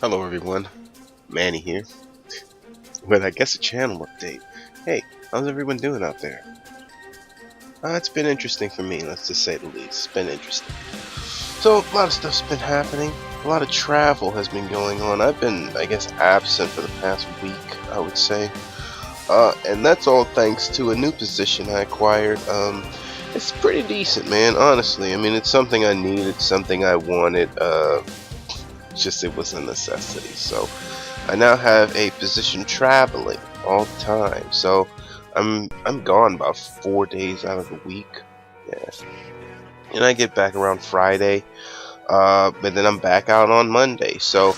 Hello everyone, Manny here, with I guess a channel update. Hey, how's everyone doing out there? It's been interesting for me, let's just say the least. It's been interesting. So, a lot of stuff's been happening. A lot of travel has been going on. I've been, I guess, absent for the past week, I would say. And that's all thanks to a new position I acquired. It's pretty decent, man, honestly. I mean, it's something I needed, something I wanted. Just it was a necessity. So I now have a position traveling all the time. So I'm gone about 4 days out of the week. Yeah, and I get back around Friday. But then I'm back out on Monday. So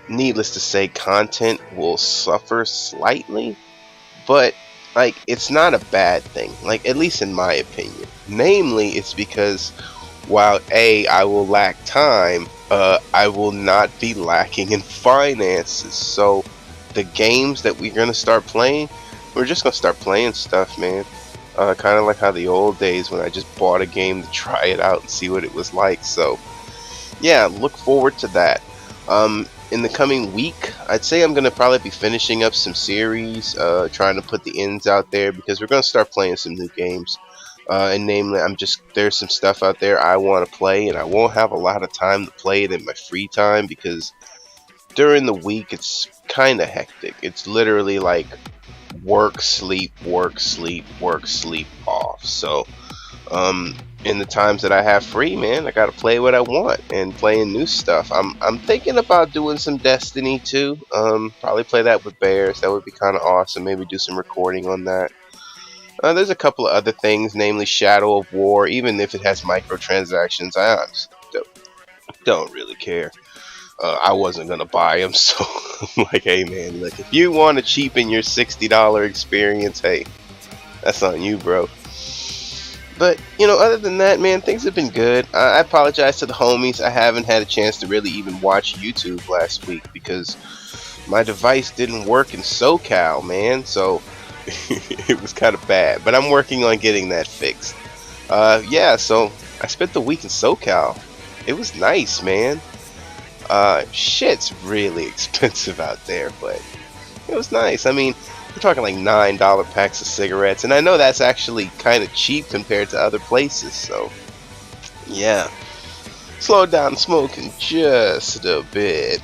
needless to say, content will suffer slightly, but like it's not a bad thing. Like at least in my opinion. Namely, it's because while I will lack time, I will not be lacking in finances. So the games that we're gonna start playing, we're just gonna start playing stuff, man. Kind of like how the old days when I just bought a game to try it out and see what it was like. So yeah, look forward to that. In the coming week, I'd say I'm gonna probably be finishing up some series, trying to put the ends out there because we're gonna start playing some new games. And namely, there's some stuff out there I want to play, and I won't have a lot of time to play it in my free time because during the week it's kind of hectic. It's literally like work, sleep, work, sleep, work, sleep, off. So, in the times that I have free, man, I gotta play what I want and playing new stuff. I'm thinking about doing some Destiny too. Probably play that with Bears. That would be kind of awesome. Maybe do some recording on that. There's a couple of other things, namely Shadow of War. Even if it has microtransactions, I honestly don't really care. I wasn't gonna buy them, so I'm like, hey man, like if you want to cheapen your $60 experience, hey, that's on you, bro. But you know, other than that, man, things have been good. I apologize to the homies. I haven't had a chance to really even watch YouTube last week because my device didn't work in SoCal, man. So it was kind of bad, but I'm working on getting that fixed. Yeah, so I spent the week in SoCal. It was nice, man. Shit's really expensive out there, but it was nice. I mean, we're talking like $9 packs of cigarettes, and I know that's actually kind of cheap compared to other places, so yeah. Slow down smoking just a bit.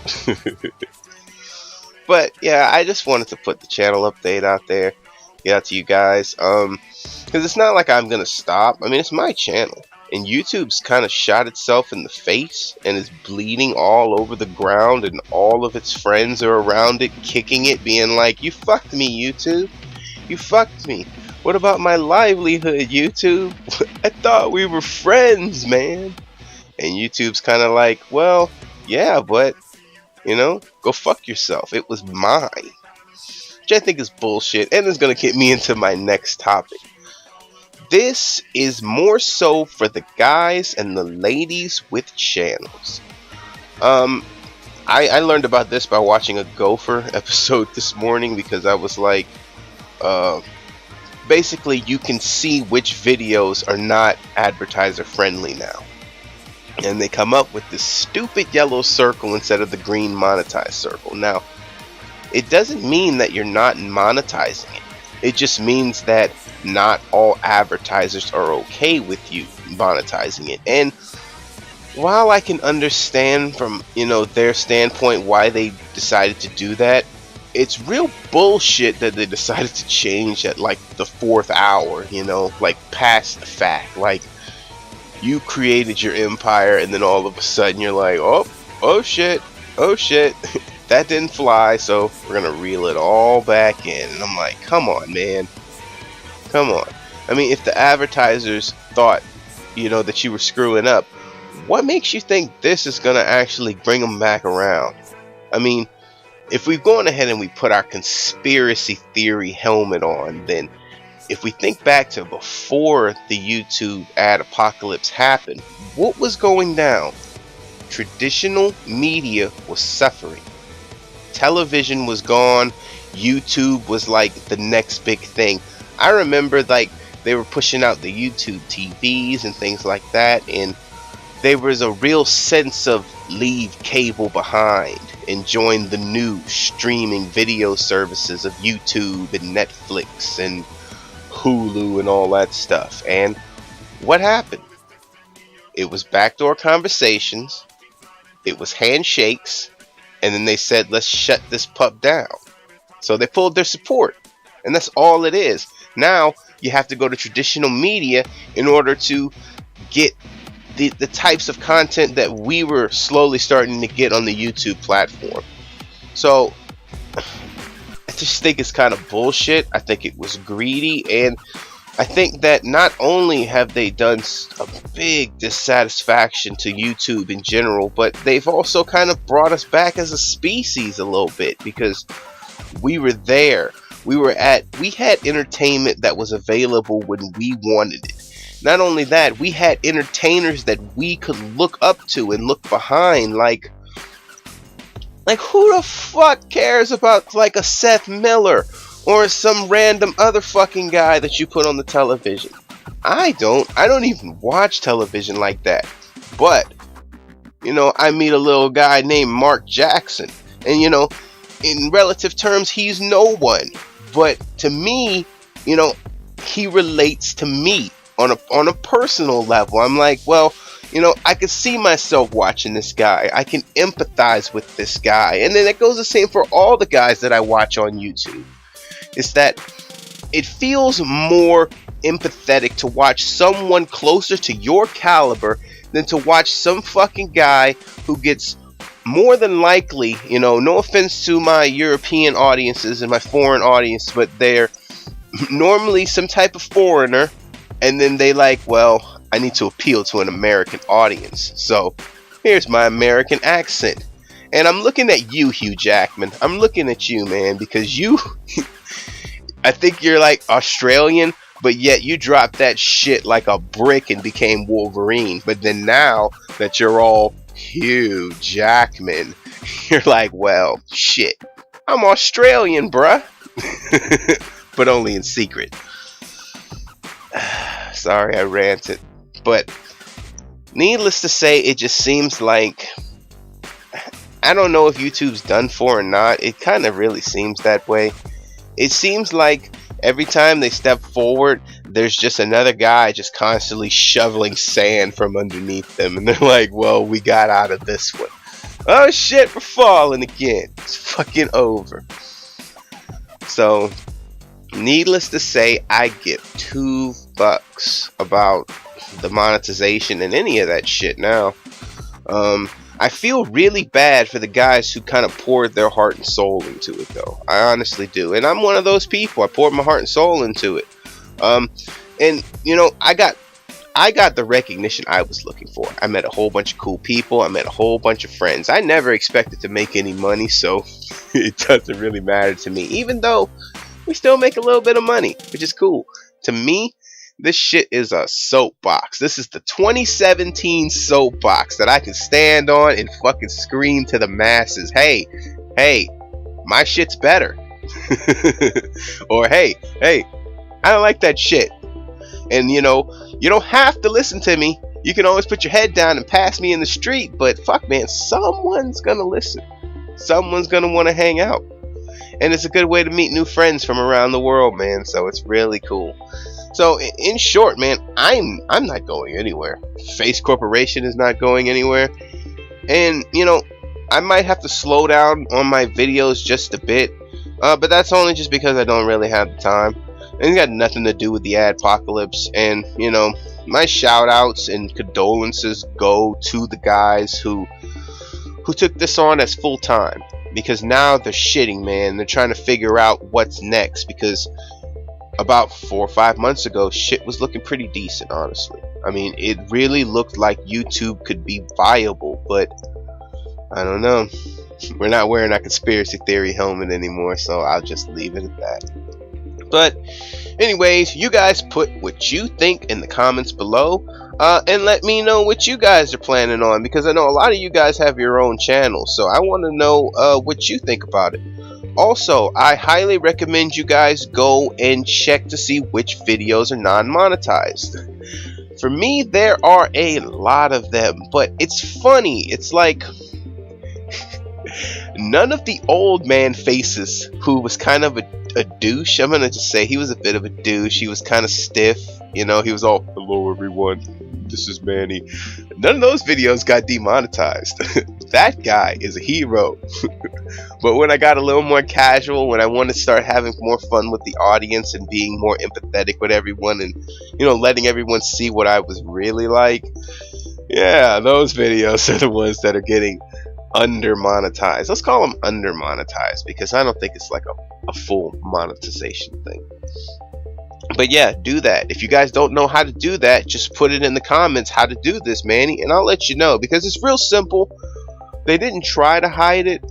But yeah, I just wanted to put the channel update out there. Get out to you guys, because it's not like I'm gonna stop. I mean, it's my channel, and YouTube's kind of shot itself in the face and is bleeding all over the ground, and all of its friends are around it, kicking it, being like, "You fucked me, YouTube. You fucked me. What about my livelihood, YouTube? I thought we were friends, man." And YouTube's kind of like, "Well, yeah, but you know, go fuck yourself. It was mine." Which I think is bullshit, and is going to get me into my next topic. This is more so for the guys and the ladies with channels. I learned about this by watching a Gopher episode this morning because I was like, basically you can see which videos are not advertiser friendly now. And they come up with this stupid yellow circle instead of the green monetized circle. Now, it doesn't mean that you're not monetizing it. It just means that not all advertisers are okay with you monetizing it. And while I can understand from, you know, their standpoint why they decided to do that, it's real bullshit that they decided to change at like the 4th hour, you know, like past the fact. Like, you created your empire and then all of a sudden you're like, oh shit, that didn't fly, so we're gonna reel it all back in. And I'm like, come on, man. Come on. I mean, if the advertisers thought, you know, that you were screwing up, what makes you think this is gonna actually bring them back around? I mean, if we've gone ahead and we put our conspiracy theory helmet on, then if we think back to before the YouTube ad apocalypse happened, what was going down? Traditional media was suffering. Television was gone. YouTube was like the next big thing. I remember like they were pushing out the YouTube TVs and things like that, and there was a real sense of leave cable behind and join the new streaming video services of YouTube and Netflix and Hulu and all that stuff. And what happened? It was backdoor conversations, it was handshakes, and then they said, let's shut this pup down. So they pulled their support, and that's all it is. Now you have to go to traditional media in order to get the types of content that we were slowly starting to get on the YouTube platform. So I just think it's kind of bullshit. I think it was greedy, and I think that not only have they done a big dissatisfaction to YouTube in general, but they've also kind of brought us back as a species a little bit, because we were there. We had entertainment that was available when we wanted it. Not only that, we had entertainers that we could look up to and look behind. Like who the fuck cares about like a Seth Miller or some random other fucking guy that you put on the television? I don't even watch television like that. But, you know, I meet a little guy named Mark Jackson, and, you know, in relative terms, he's no one. But to me, you know, he relates to me on a personal level. I'm like, well, you know, I can see myself watching this guy. I can empathize with this guy. And then it goes the same for all the guys that I watch on YouTube. It's that it feels more empathetic to watch someone closer to your caliber than to watch some fucking guy who gets more than likely, you know, no offense to my European audiences and my foreign audience, but they're normally some type of foreigner, and then they like, well, I need to appeal to an American audience, so here's my American accent. And I'm looking at you, Hugh Jackman. I'm looking at you, man, because you I think you're like Australian, but yet you dropped that shit like a brick and became Wolverine. But then now that you're all Hugh Jackman, you're like, well, shit, I'm Australian, bruh. But only in secret. Sorry, I ranted. But needless to say, it just seems like, I don't know if YouTube's done for or not. It kind of really seems that way. It seems like every time they step forward, there's just another guy just constantly shoveling sand from underneath them. And they're like, well, we got out of this one. Oh shit, we're falling again. It's fucking over. So, needless to say, I give $2 about the monetization and any of that shit now. I feel really bad for the guys who kind of poured their heart and soul into it, though. I honestly do. And I'm one of those people. I poured my heart and soul into it. And, you know, I got the recognition I was looking for. I met a whole bunch of cool people. I met a whole bunch of friends. I never expected to make any money, so it doesn't really matter to me. Even though we still make a little bit of money, which is cool. To me, this shit is a soapbox. This is the 2017 soapbox that I can stand on and fucking scream to the masses. Hey, my shit's better. Or hey, I don't like that shit. And you know, you don't have to listen to me. You can always put your head down and pass me in the street. But fuck, man, someone's gonna listen. Someone's gonna want to hang out. And it's a good way to meet new friends from around the world, man. So it's really cool. So in short, man, I'm not going anywhere. Face Corporation is not going anywhere. And you know, I might have to slow down on my videos just a bit, but that's only just because I don't really have the time. And it's got nothing to do with the adpocalypse. And you know, my shout outs and condolences go to the guys who took this on as full time, because now they're shitting, man. They're trying to figure out what's next, because about 4 or 5 months ago, shit was looking pretty decent, honestly. I mean, it really looked like YouTube could be viable, but I don't know. We're not wearing our conspiracy theory helmet anymore, so I'll just leave it at that. But anyways, you guys put what you think in the comments below, and let me know what you guys are planning on, because I know a lot of you guys have your own channels, so I want to know what you think about it. Also, I highly recommend you guys go and check to see which videos are non-monetized. For me, there are a lot of them, but it's funny. It's like none of the old man faces who was kind of a douche. I'm gonna just say he was a bit of a douche. He was kind of stiff, you know. He was all, "Hello everyone, this is Manny." None of those videos got demonetized. That guy is a hero. But when I got a little more casual, when I wanted to start having more fun with the audience and being more empathetic with everyone, and you know, letting everyone see what I was really like, yeah, those videos are the ones that are getting under monetized. Let's call them under monetized, because I don't think it's like a full monetization thing. But yeah, do that. If you guys don't know how to do that, just put it in the comments how to do this, Manny, and I'll let you know, because it's real simple. They didn't try to hide it,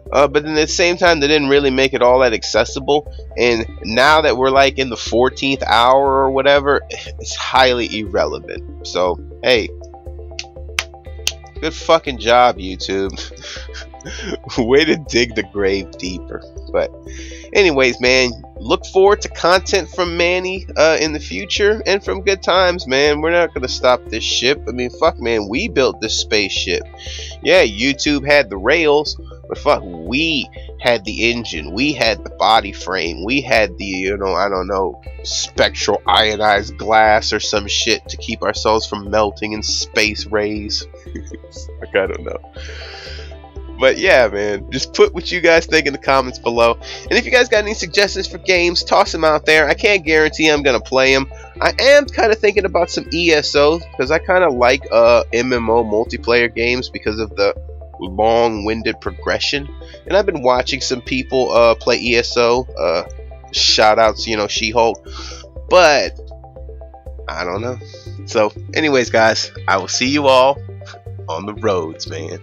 but then at the same time they didn't really make it all that accessible. And now that we're like in the 14th hour or whatever, it's highly irrelevant. So hey, good fucking job, YouTube. Way to dig the grave deeper. But anyways, man, look forward to content from Manny in the future, and from Good Times, man. We're not gonna stop this ship. I mean, fuck, man, we built this spaceship. Yeah, YouTube had the rails, but fuck, we had the engine, we had the body frame, we had the, you know, I don't know, spectral ionized glass or some shit to keep ourselves from melting in space rays. Like, I don't know. But yeah, man, just put what you guys think in the comments below. And if you guys got any suggestions for games, toss them out there. I can't guarantee I'm going to play them. I am kind of thinking about some ESO, because I kind of like MMO multiplayer games because of the long-winded progression. And I've been watching some people play ESO. Shout outs, you know, She-Hulk. But I don't know. So anyways, guys, I will see you all on the roads, man.